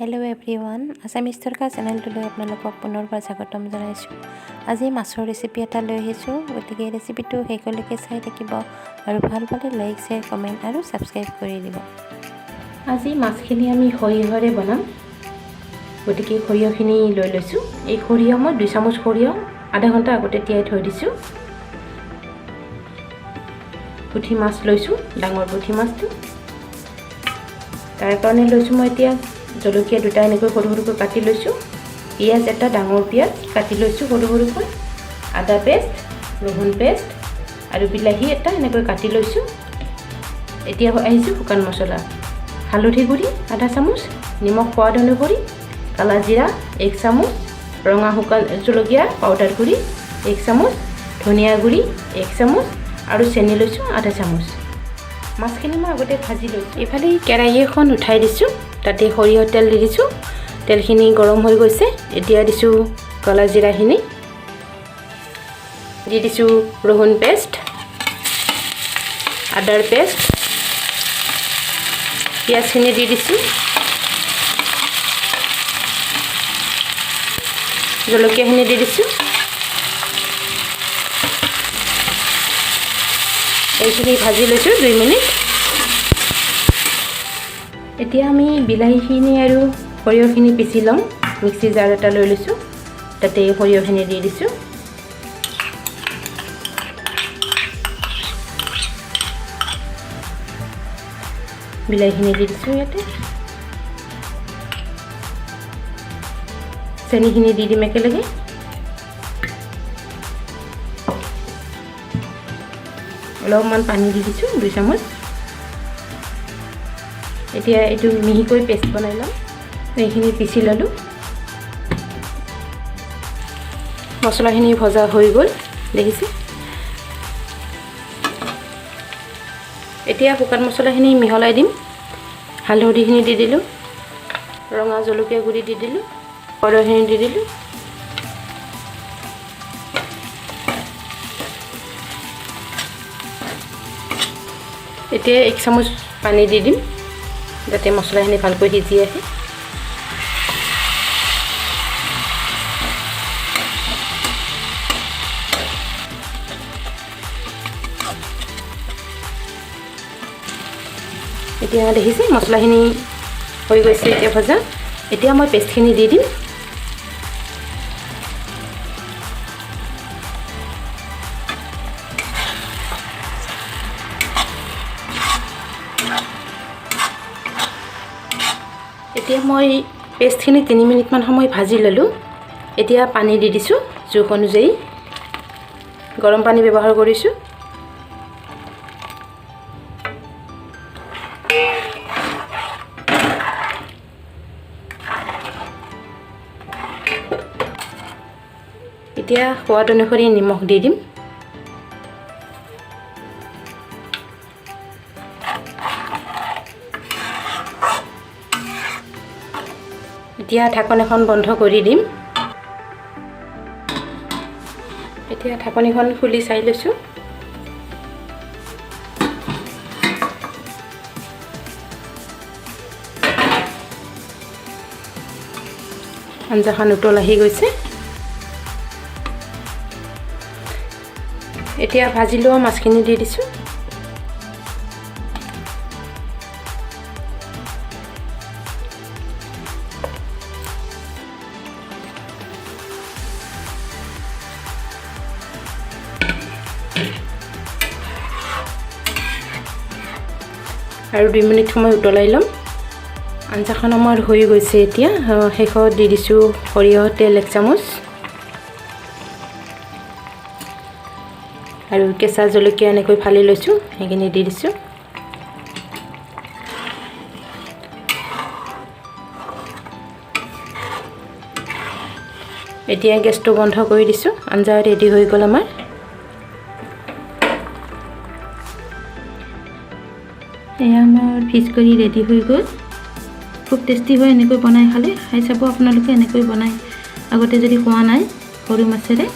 Hello' everyone, Assamese তৰকা চেনেলটোলৈ আপোনালোকক পুনৰবাৰ স্বাগতম জনাইছোঁ। আজি মাছৰ ৰেচিপি এটা লৈ আহিছোঁ, গতিকে ৰেচিপিটো শেষলৈকে চাই থাকিব আৰু ভাল পালে লাইক, শ্বেয়াৰ, কমেণ্ট আৰু ছাবস্ক্ৰাইব কৰি দিব। আজি মাছখিনি আমি সৰিয়হৰে বনাম, গতিকে সৰিয়হখিনি লৈ লৈছোঁ। এই সৰিয়হ মই 2 চামুচ সৰিয়হ আধা ঘণ্টা আগতে তিয়াই থৈ দিছোঁ। পুঠি মাছ লৈছোঁ, ডাঙৰ পুঠি মাছটো। তাৰ কাৰণে লৈছোঁ মই এতিয়া জলকীয়া 2টা এনেকৈ সৰু সৰুকৈ কাটি লৈছোঁ। পিঁয়াজ এটা ডাঙৰ পিঁয়াজ কাটি লৈছোঁ সৰু সৰুকৈ। আদা পেষ্ট, ৰহুন পেষ্ট আৰু বিলাহী এটা এনেকৈ কাটি লৈছোঁ। এতিয়া আহিছোঁ শুকান মছলা। হালধি গুড়ি আধা চামুচ, নিমখ সোৱাদ অনুসৰি, কালা জিৰা 1 চামুচ, ৰঙা শুকান জলকীয়া পাউডাৰ গুড়ি 1 চামুচ, ধনিয়া গুড়ি 1 চামুচ আৰু চেনি লৈছোঁ আধা চামুচ। মাছখিনি মই আগতে ভাজি লৈছোঁ। এইফালে কেৰাহী এখন উঠাই দিছোঁ, তাতে সৰিয়হ তেল দি দিছোঁ। তেলখিনি গৰম হৈ গৈছে। এতিয়া দিছোঁ কলা জিৰাখিনি, দি দিছোঁ ৰহুন পেষ্ট, আদাৰ পেষ্ট, পিঁয়াজখিনি দি দিছোঁ, জলকীয়াখিনি দি দিছোঁ। এইখিনি ভাজি লৈছোঁ 2 মিনিট। এতিয়া আমি বিলাহীখিনি আৰু সৰিয়হখিনি পিচি ল'ম। মিক্সি জাৰ এটা লৈ লৈছোঁ, তাতে সৰিয়হখিনি দি দিছোঁ। বিলাহীখিনি দি দিছোঁ ইয়াতে। চেনিখিনি দি দিম একেলগে। অলপমান পানী দি দিছোঁ 2 চামুচ। এতিয়া এইটো মিহিকৈ পেষ্ট বনাই ল'ম। এইখিনি পিচি ল'লোঁ। মছলাখিনি ভজা হৈ গ'ল, দেখিছে। এতিয়া শুকান মছলাখিনি মিহলাই দিম। হালধিখিনি দি দিলোঁ, ৰঙা জলকীয়া গুড়ি দি দিলোঁ, সৰিয়হখিনি দি দিলোঁ। এতিয়া 1 চামুচ পানী দি দিম, যাতে মছলাখিনি ভালকৈ সিজি আহে। এতিয়া দেখিছে মছলাখিনি হৈ গৈছে এতিয়া ভজা। এতিয়া মই পেষ্টখিনি দি দিম। এতিয়া মই পেষ্টখিনি 3 মিনিটমান সময় ভাজি ল'লোঁ। এতিয়া পানী দি দিছোঁ জোখ অনুযায়ী। গৰম পানী ব্যৱহাৰ কৰিছোঁ। এতিয়া সোৱাদ অনুসৰি নিমখ দি দিম। এতিয়া ঢাকন এখন বন্ধ কৰি দিম। এতিয়া ঢাকনিখন খুলি চাই লৈছোঁ। আঞ্জাখন উতল আহি গৈছে। এতিয়া ভাজি লোৱা মাছখিনি দি দিছোঁ। আৰু 2 মিনিট সময় উতলাই ল'ম। আঞ্জাখন আমাৰ হৈ গৈছে। এতিয়া শেষত দি দিছোঁ সৰিয়হ তেল 1 চামুচ আৰু কেঁচা জলকীয়া এনেকৈ ফালি লৈছোঁ, সেইখিনি দি দিছোঁ। এতিয়া গেছটো বন্ধ কৰি দিছোঁ। আঞ্জা ৰেডি হৈ গ'ল আমাৰ। এয়া আমাৰ ফিছ কাৰী ৰেডি হৈ গ'ল। খুব টেষ্টি হয়। এনেকৈ বনাই খালে খাই চাব আপোনালোকে। এনেকৈ বনাই আগতে যদি খোৱা নাই সৰু মাছেৰে।